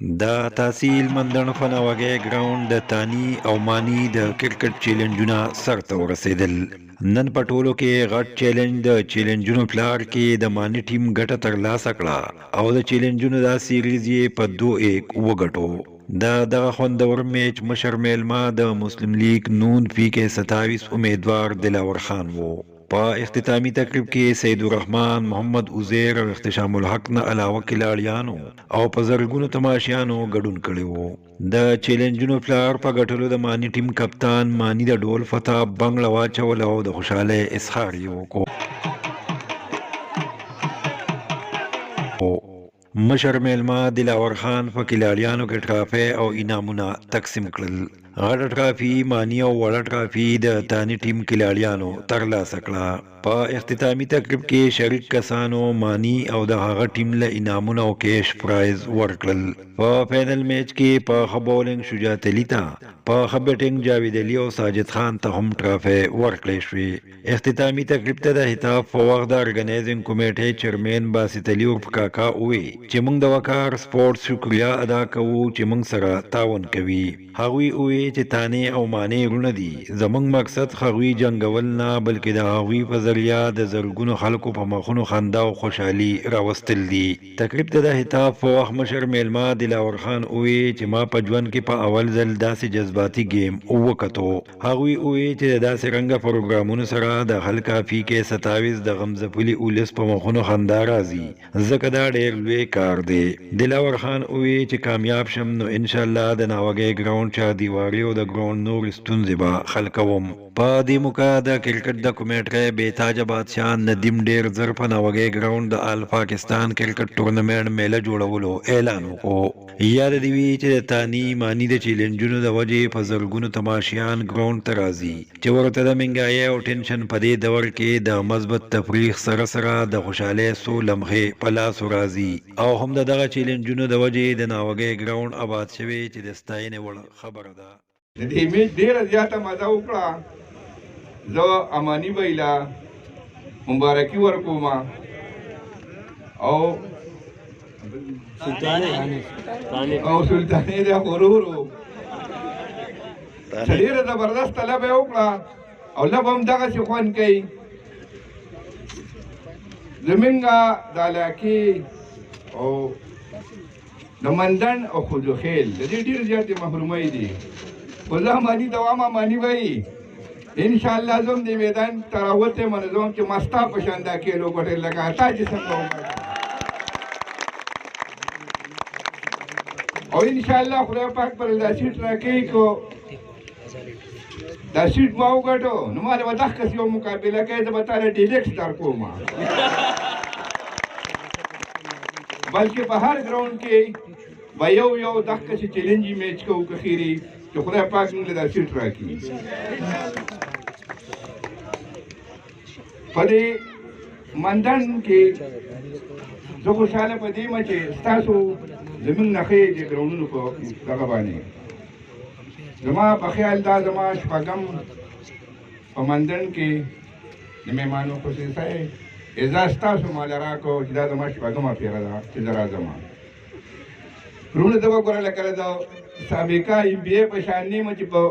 د تحصیل مندڼ فناوګي ګراوند د تانی او مانی د کرکټ چیلنجونه سرته ورسېدل. نن په ټولو کې غټ چیلنج د چیلنجونو پلار کې د مانی ټیم ګټه ترلاسه کړه او د چیلنجونو دا سیریز یې په 2-1 وګټو. دغه خوندور میچ مشر میلما د مسلم لیگ نون پی کې 27 امیدوار دلاور خان وو. په اختتامی تقریب کې سید الرحمن، محمد عزیر او اختشام الحق نه علاوه کلاړیانو او په زرګونو تماشیانو ګډون کړي وو. د چیلنجونو پلار په ګټلو د مانی ټیم کپتان مانی د ډول فتح بنگړه واچول او د خوشاله اظهار یې وکړ. مشر میلما دلاور خان په کلاړیانو کې ټرافي او انعامونه تقسیم کړل. غټه ټرافي مانی او وړه ټرافي د تانی ټیم کلاړیانو ترلاسه کړه. په اختتامی تقریب کې شریک کسانو مانی او د هغه ټیم له انعامونه او کیش پرایز ورکړل. په فائنل میچ کې په بولینګ شجاعت علي ته، په بیټینګ جاوید علي او ساجد خان ته هم ټرافي ورکړل شوې. اختتامی تقریب ته د خطاب په وخت د ارګنایزینګ کمیټې چیرمن باسط علي او کاکا وی چې موږ د وقار سپورټس شکریا ادا کوو چې موږ سره تعاون کوي. هغوی وی چې تانه او معنی رونه دي. زموږ مقصد هغوی جنگول نه بلکې د هغوی په ذریعہ د زرګونو خلکو په مخونو خندا او خوشحالي راوستل دي. تقریب ته د خطاب په وخت مشر میلما دلاور خان وی چې ما په ژوند کې په اول ځل داسې جذباتي گیم وکړو. هغوی وی چې داسې رنګه پروګرامونو سره د خلک کافي کې 27 د غمزپلي اولس په مخونو خندا راځي. ځکه دا ډېر لوی کار دی. دلاور خان وی چې کامیاب شم نو ان شاء الله د ناوګي ګراوند چا دیواری او د ګراوند نور ستونزې به حل کوم. په دې موقع د کرکټ د کمیټې بیتاج بادشاہ ندیم ډیر زر په ناوګي ګراوند د آل پاکستان کرکټ ټورنمنټ میله جوړولو اعلان وکړ. یاد دی وی چې تانی مانی د چیلنجونو د وجې په زرګونو تماشیان ګراوند ته راځي چې ورته د منګای او ټینشن په دې دور کې د مثبت تفریح سره سره د خوشاله سو لمحه په لاس راځي او هم دغه چیلنجونو د وجې د ناوګي ګراوند آباد شوی چې د ستاینې وړ خبره ده. د دې میچ ډیره زیاته مزه وکړه. زه امانی ویلا مبارکي ورکوم او سلطانې د غرورو ډیره زبردست لوبه وکړه او لوبه هم دغسې خوند کوي. زمونږ د علاقې او د مندڼ او خودوخیل د دې ډېرې زیاتې محرومۍ دي. خو زه مانی دوام مانی وایي انشاءالله زه هم دې میدان ته راوتی منظوم چې ما ستا په شان دا کیل وګټل لکه تا چې څنګه وګټل او انشاءالله خدای پاک پر دا سیټ راکوي کو دا سیټ ما وګټو نو ما به دغسې یو مقابله کوي زه به تا له ډیلکس درکوم بلکې په هر ګراوند کې به یو دغسې چیلنجي میچ کوو که خیري چې خدای پاک موږ له دا سیټ راکړي. په دې مندڼ کې زه خوشحاله په دې یم چې ستاسو زموږ نه ښې دې ګراوندونو په دغه باندې زما په خیال دا زما شپږم په مندڼ کې د مهمانو خصوصي اعزاز ستاسو ماله راکړو چې دا زما شپږمه پیره ده چې زه راځم. وروڼه زه به ګوره لکه د سابقه MBA په شان نه یم چې په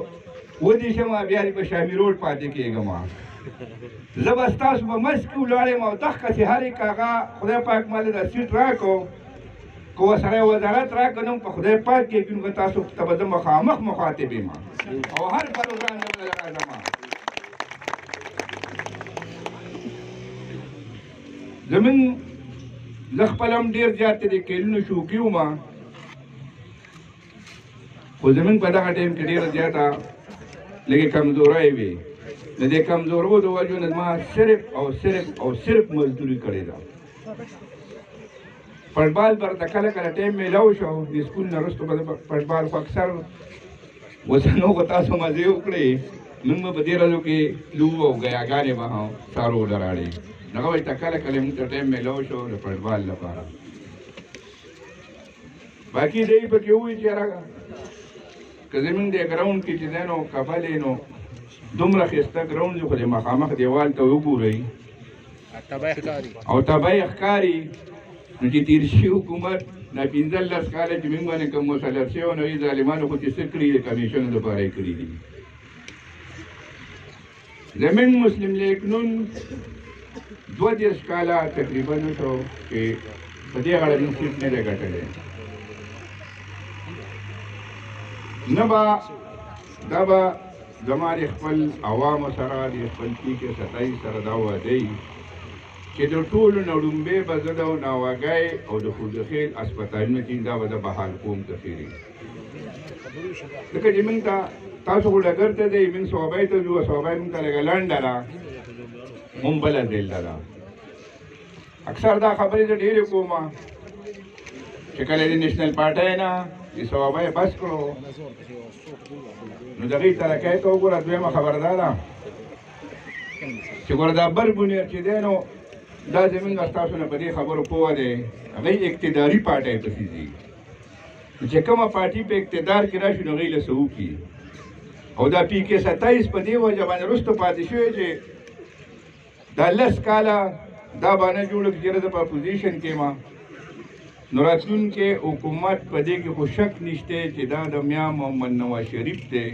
ودېشم بیا دې په شامي روډ پاتې کېږم. زه به ستاسو په منځ کې ولاړ یم او دغسې هر یک هغه خدای پاک ماله دا سیټ راکړو که ورسره وزارت راکړه نو په خدای پاک کې کیونکه تاسو ته به زه مخامخ مخاطب یم او هر پروګرام زه به راځم. زمونږ زه خپل هم ډېر زیات د کیلونو شوقي وم خو زمونږ په دغه ټایم کې ډېره زیاته لږې کمزورۍ وې. د دې کمزورو د وجو نه ما صرف مزدوري کړې ده. فټبال پر د کله کله ټایم میلاو شو د سکول نه وروسته به فټبال خو اکثر اوسنو خو تاسو مزې وکړې موږ به په دې ورځو کې تلو او ګیاګانې به هم څارو لراړې دغه وجه ته کله کله موږ ته ټایم میلاو شو د فټبال لپاره. باقي دی پکې ووایي چې یاره که زمونږ دې ګراوند کې چې دی نو کبل یې نو دومره ښایسته ګراوند دی خو د مخامخ دیوال ته وګورئ او تبی ښکاري نو چې تېر شي حکومت دا 15 کاله چې موږ باندې کوم مسلط شوی نو هغې ظالمانو خو چې څه کړي د کمیشنو دپاره یې کړي دي. زموږ مسلم لیگ نون 32 کاله تقریبا وشو چې په دې غاړه موږ سیټ نه دی ګټلی. نه به دا به زما د خپل عوامو سره د خپل PK 27 سره دا وعده وي چې د ټولو نه ړومبې به زه د ناوګی او د خوږخیل هسپتالونو کې دا به زه بحال کوم تخیري. ځکه چې موږ ته تاسو خو ډګر ته دی موږ صوبۍ ته ځو صوبۍ موږ ته لږه لنډه ده موږ بله ځایله ده. اکثر دا خبرې زه ډېرې کوم چې کله د نیشنل پارټۍ نه د صوبۍ بس کړو نو د هغې ترقۍ ته وګوره. دویمه خبره دا ده چې ګوره دا بر بنیر چې دی نو دا زموږ ستاسو نه په دې خبرو پوه دی هغوی اقتداري پارټۍ پسې ځي. چې کومه پارټي په اقتدار کې راشي نو هغوی له څه وکړي. او دا PK 27 په دې وجه باندې وروسته پاتې شوی چې دا 10 کاله دا باندې جوړه چې زه په اپوزیشن کې یم نو راتلونکي حکومت په دې کې خو شک نشته چې دا د میا محمد نواز شریف دی.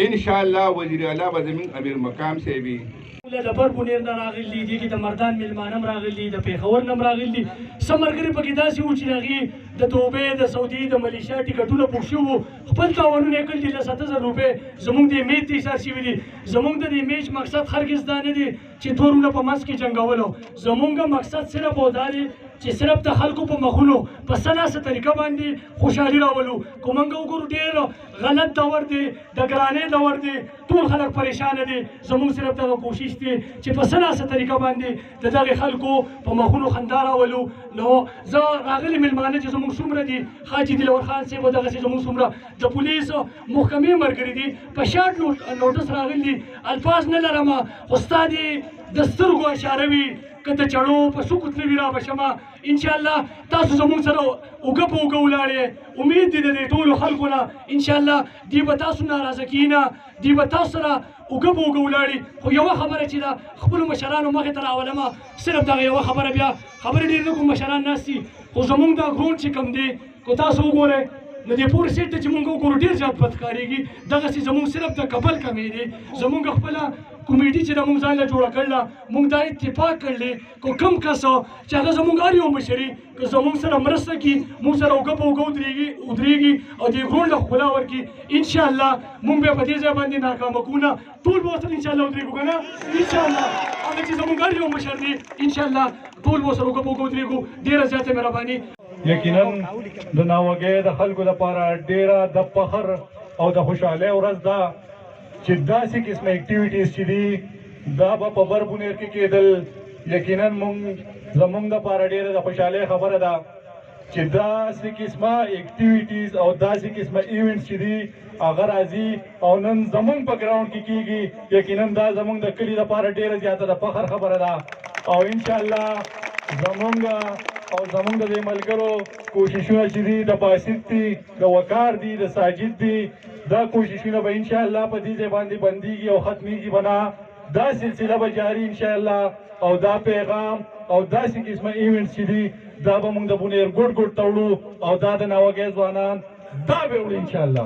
انشاءالله وزیر اعلی به زموږ امیر مقام صاحب وي. د بربونیر نه راغلي دي د مردان میلمانه هم راغلي د پېښور نه هم راغلي. څه ملګري پکې داسې وو چې د هغې د توبې د سعودي د ملیشیا ټکټونه بوک شوي وو. خپل تاوانونه یې کړي دي. 7,000 روپۍ زموږ د امیج ته ایسار شوي دي. زموږ د امیج مقصد هرګز دا نه دی چې تورونه په منځ کې جنګولو. زموږ مقصد صرف او دا دی چې صرف د خلکو په مخونو په څه ناسه طریقه باندې خوشحالي راولو. که موږ وګورو ډېر غلط دور دی د ګرانۍ دور دی ټول خلک پریشانه دي. زموږ صرف دغه کوشش دی چې په څه ناسه طریقه باندې د دغې خلکو په مخونو خندا راولو. نو زه راغلي میلمانه چې زموږ څومره دي حاجي دلور خان صاحب او دغسې زموږ څومره د پولیسو محکمې ملګري دي په شارټ نوټس راغلي دي. الفاظ نه لرم خو ستا د سترګو اشاره وي که د چړو په څوکو تلوي را بشمه. انشاءالله تاسو زموږ سره اوږه په اوږه ولاړې. امید دی د دې ټولو خلکو نه انشاءالله دوی به تاسو ناراضه کړي نه دوی به تاسو سره اوږه په اوږه ولاړې. خو یوه خبره چې ده خپلو مشرانو مخې ته راولمه صرف دغه یوه خبره بیا خبرې ډېر نه کوم مشران ناست دي خو زموږ دا ګرونډ چې کوم دی که تاسو وګورئ نو دې پورې سیټ ته چې مونږ وګورو ډېر زیات بد ښکارېږي. دغسې زموږ صرف د کپل کمې دی. زموږ خپله کمیټي چې د مونږ ځان له جوړه کړله مونږ دا اتفاق کړلی که کوم کس چې هغه زموږ هر یو مشري که زموږ سره مرسته کړي مونږ سره اوږه په اوږه ودرېږي او دې ګرونډ له ښکلا ورکړي انشاءالله مونږ بیا په دې ځای باندې ناکامه کوو نه. ټول به ورسره انشاءالله ودرېږو که نه انشاءالله هغه چې زموږ هر یو مشر دی انشاءالله ټول به ورسره اوږه په اوږه ودرېږو. ډېره زیاته مهرباني. یقینا د ناوګۍ د خلکو لپاره ډېره د فخر او د خوشحالۍ ورځ ده چې داسې قسمه اکټیویټیز چې دي دا به په بربونیر کې کېدل. یقینا زموږ دپاره ډېره د خوشحالۍ خبره ده چې داسې قسمه اکټیویټیز او داسې قسمه ایونټس چې دي هغه راځي او نن زموږ په ګراونډ کې کېږي. یقینا دا زموږ د کلي لپاره ډېره زیاته د فخر خبره ده او انشاءالله زموږ او زموږ د دې ملګرو کوششونه چې دي د باسط دي د وقار دي د ساجد دي دا کوششونه به انشاءالله په دې ځای باندې بندېږي او ختمیږي به نه. دا سلسله به جاري انشاءالله او دا پیغام او داسې قسمه ایونټس چې دي دا به موږ د بونیر ګوټ ګوټ ته وړو او دا د ناوګۍ ځوانان دا به وړو انشاءالله.